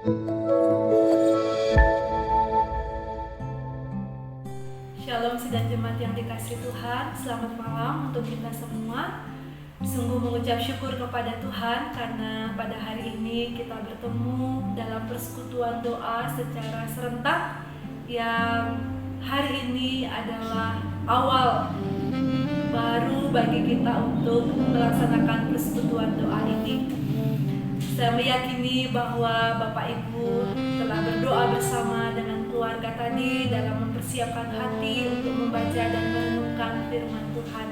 Shalom sidang jemaat yang dikasihi Tuhan, selamat malam untuk kita semua. Sungguh mengucap syukur kepada Tuhan karena pada hari ini kita bertemu dalam persekutuan doa secara serentak, yang hari ini adalah awal baru bagi kita untuk melaksanakan persekutuan doa ini. Saya meyakini bahwa Bapak Ibu telah berdoa bersama dengan keluarga tadi dalam mempersiapkan hati untuk membaca dan merenungkan firman Tuhan.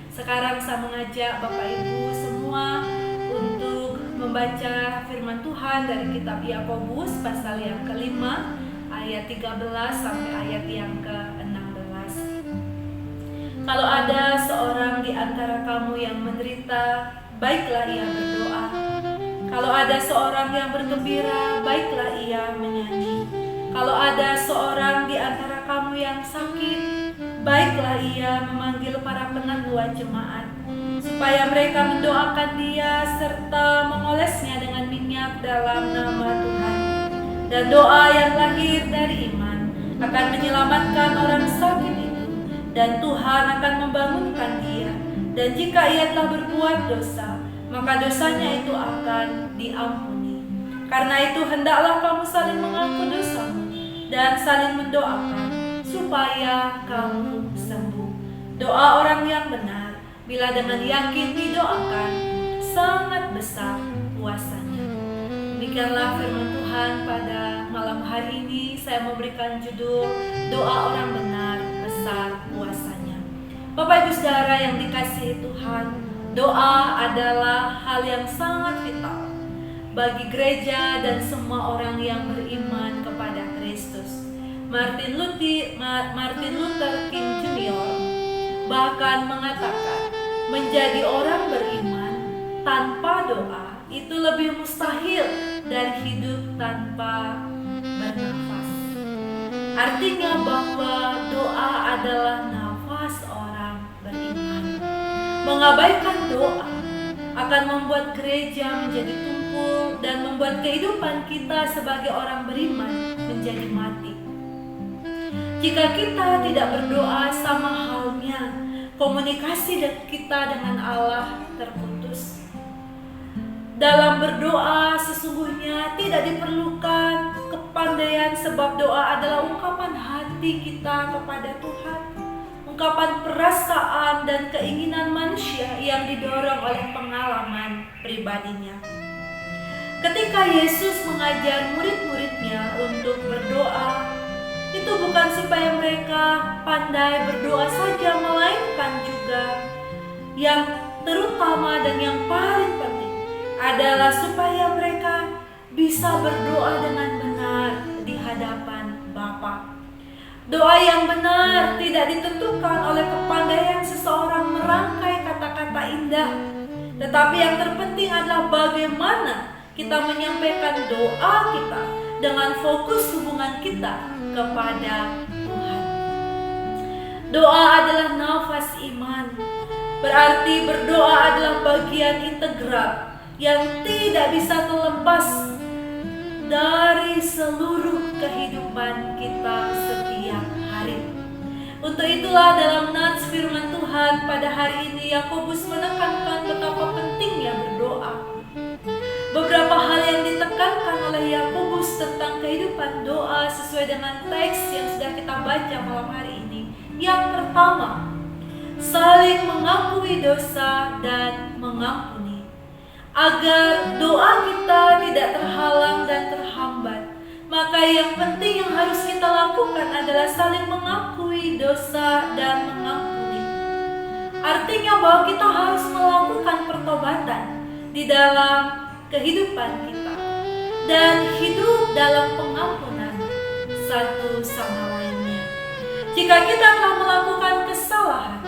Sekarang saya mengajak Bapak Ibu semua untuk membaca firman Tuhan dari kitab Yakobus pasal yang kelima ayat 13 sampai ayat yang ke-16. Kalau ada seorang di antara kamu yang menderita, baiklah ia berdoa. Kalau ada seorang yang bergembira, baiklah ia menyanyi. Kalau ada seorang di antara kamu yang sakit, baiklah ia memanggil para penatua jemaat, supaya mereka mendoakan dia serta mengolesnya dengan minyak dalam nama Tuhan. Dan doa yang lahir dari iman akan menyelamatkan orang sakit itu, dan Tuhan akan membangunkan dia. Dan jika ia telah berbuat dosa, maka dosanya itu akan diampuni. Karena itu hendaklah kamu saling mengaku dosamu dan saling mendoakan supaya kamu sembuh. Doa orang yang benar, bila dengan yakin didoakan, sangat besar kuasanya. Demikianlah firman Tuhan pada malam hari ini. Saya memberikan judul doa orang benar besar kuasanya. Bapak Ibu Saudara yang dikasihi Tuhan, doa adalah hal yang sangat vital bagi gereja dan semua orang yang beriman kepada Kristus. Martin Luther King Jr. bahkan mengatakan, menjadi orang beriman tanpa doa itu lebih mustahil dari hidup tanpa bernafas. Artinya bahwa doa adalah nafas orang beriman. Mengabaikan doa akan membuat gereja menjadi tumpul dan membuat kehidupan kita sebagai orang beriman menjadi mati. Jika kita tidak berdoa, sama halnya komunikasi kita dengan Allah terputus. Dalam berdoa sesungguhnya tidak diperlukan kepandaian, sebab doa adalah ungkapan hati kita kepada Tuhan. Ungkapan perasaan dan keinginan manusia yang didorong oleh pengalaman pribadinya. Ketika Yesus mengajar murid-muridnya untuk berdoa, itu bukan supaya mereka pandai berdoa saja, melainkan juga yang terutama dan yang paling penting adalah supaya mereka bisa berdoa dengan benar di hadapan Bapa. Doa yang benar tidak ditentukan oleh kepandaian seseorang merangkai kata-kata indah, tetapi yang terpenting adalah bagaimana kita menyampaikan doa kita dengan fokus hubungan kita kepada Tuhan. Doa adalah nafas iman, berarti berdoa adalah bagian integral yang tidak bisa terlepas dari seluruh kehidupan kita setiap hari. Untuk itulah dalam nats firman Tuhan pada hari ini, Yakobus menekankan betapa pentingnya berdoa. Beberapa hal yang ditekankan oleh Yakobus tentang kehidupan doa sesuai dengan teks yang sudah kita baca malam hari ini. Yang pertama, saling mengakui dosa dan mengampuni. Agar doa kita tidak terhalang dan terhambat, maka yang penting yang harus kita lakukan adalah saling mengakui dosa dan mengampuni. Artinya bahwa kita harus melakukan pertobatan di dalam kehidupan kita dan hidup dalam pengampunan satu sama lainnya. Jika kita telah melakukan kesalahan,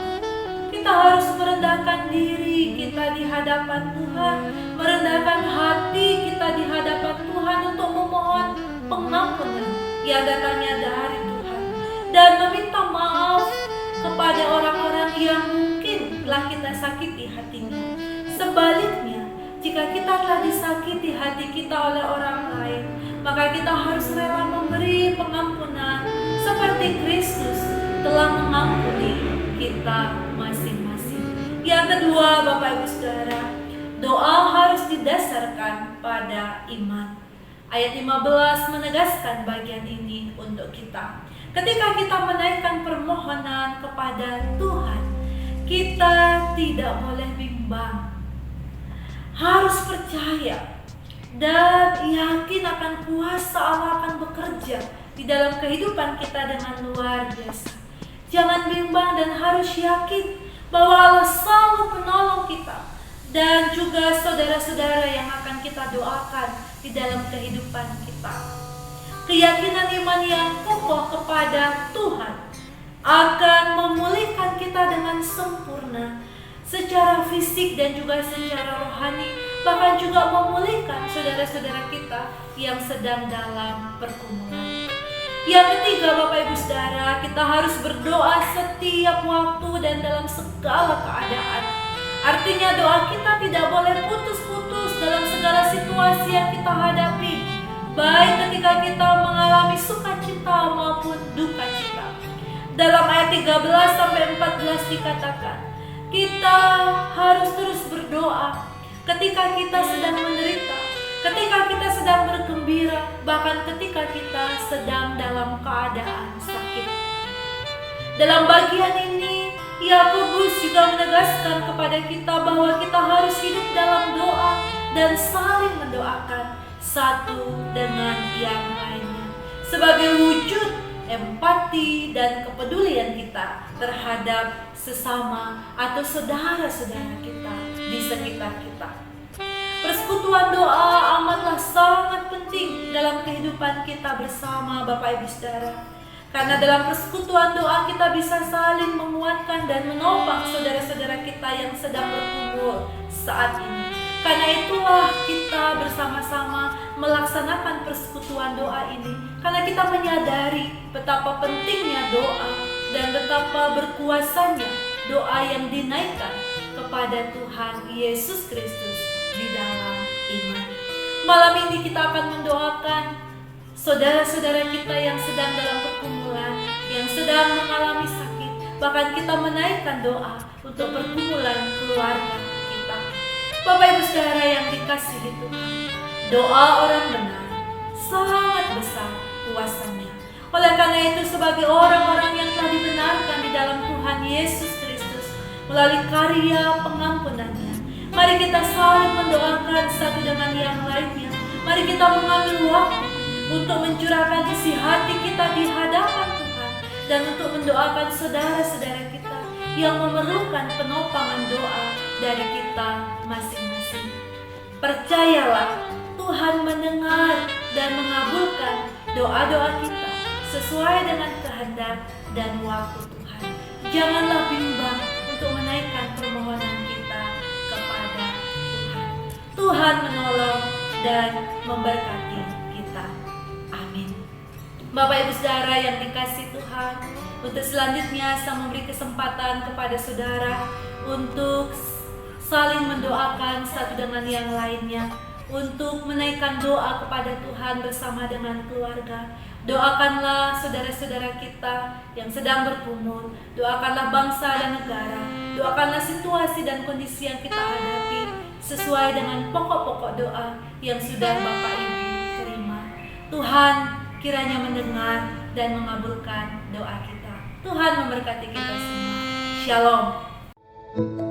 kita harus merendahkan diri kita di hadapan Tuhan, merendahkan hati kita di hadapan Tuhan untuk memohon pengampunan yang datangnya dari Tuhan, dan meminta maaf kepada orang-orang yang mungkin telah kita sakiti hatinya. Sebaliknya, Jika kita telah disakiti hati kita oleh orang lain, maka kita harus rela memberi pengampunan seperti Kristus telah mengampuni kita masing-masing. Yang kedua, Bapak Ibu Saudara, doa harus didasarkan pada iman. Ayat 15 menegaskan bagian ini untuk kita. Ketika kita menaikkan permohonan kepada Tuhan, kita tidak boleh bimbang. Harus percaya dan yakin akan kuasa Allah akan bekerja di dalam kehidupan kita dengan luar biasa. Jangan bimbang dan harus yakin bahwa Allah selalu penolong kita dan juga saudara-saudara yang akan kita doakan di dalam kehidupan kita. Keyakinan iman yang kokoh kepada Tuhan akan memulihkan kita dengan sempurna secara fisik dan juga secara rohani, bahkan juga memulihkan saudara-saudara kita yang sedang dalam pergumulan. Yang ketiga, Bapak Ibu Saudara, kita harus berdoa setiap waktu dan dalam segala keadaan. Artinya doa kita tidak boleh putus-putus dalam segala situasi yang kita hadapi, baik ketika kita mengalami sukacita maupun duka cita. Dalam ayat 13-14 dikatakan, kita harus terus berdoa ketika kita sedang menderita, ketika kita sedang bergembira, bahkan ketika kita sedang dalam keadaan sakit. Dalam bagian ini, Yakobus juga menegaskan kepada kita bahwa kita harus hidup dalam doa dan saling mendoakan satu dengan yang lainnya sebagai wujud empati dan kepedulian kita terhadap sesama atau saudara-saudara kita di sekitar kita. Persekutuan doa amatlah sangat penting dalam kehidupan kita bersama Bapak Ibu Saudara. Karena dalam persekutuan doa kita bisa saling menguatkan dan menopang saudara-saudara kita yang sedang berkumpul saat ini. Karena itulah kita bersama-sama melaksanakan persekutuan doa ini. Karena kita menyadari betapa pentingnya doa dan betapa berkuasanya doa yang dinaikkan kepada Tuhan Yesus Kristus di dalam iman. Malam ini kita akan mendoakan saudara-saudara kita yang sedang dalam pergumulan, yang sedang mengalami sakit. Bahkan kita menaikkan doa untuk pergumulan keluarga kita. Bapak Ibu Saudara yang dikasihi Tuhan, doa orang benar sangat besar kuasanya. Oleh karena itu, sebagai orang-orang yang telah dibenarkan di dalam Tuhan Yesus Kristus melalui karya pengampunannya, mari kita saling mendoakan satu dengan yang lainnya. Mari kita mengambil waktu untuk mencurahkan isi hati kita di hadapan Tuhan dan untuk mendoakan saudara-saudara kita yang memerlukan penopangan doa dari kita masing-masing. Percayalah, Tuhan mendengar dan mengabulkan doa-doa kita sesuai dengan kehendak dan waktu Tuhan. Janganlah bimbang untuk menaikkan permohonan kita kepada Tuhan. Tuhan menolong dan memberkati kita. Amin. Bapak Ibu Saudara yang dikasihi Tuhan, untuk selanjutnya saya memberi kesempatan kepada saudara untuk saling mendoakan satu dengan yang lainnya, untuk menaikkan doa kepada Tuhan bersama dengan keluarga. Doakanlah saudara-saudara kita yang sedang bergumul, doakanlah bangsa dan negara, doakanlah situasi dan kondisi yang kita hadapi sesuai dengan pokok-pokok doa yang sudah Bapak Ibu terima. Tuhan kiranya mendengar dan mengabulkan doa kita. Tuhan memberkati kita semua. Shalom.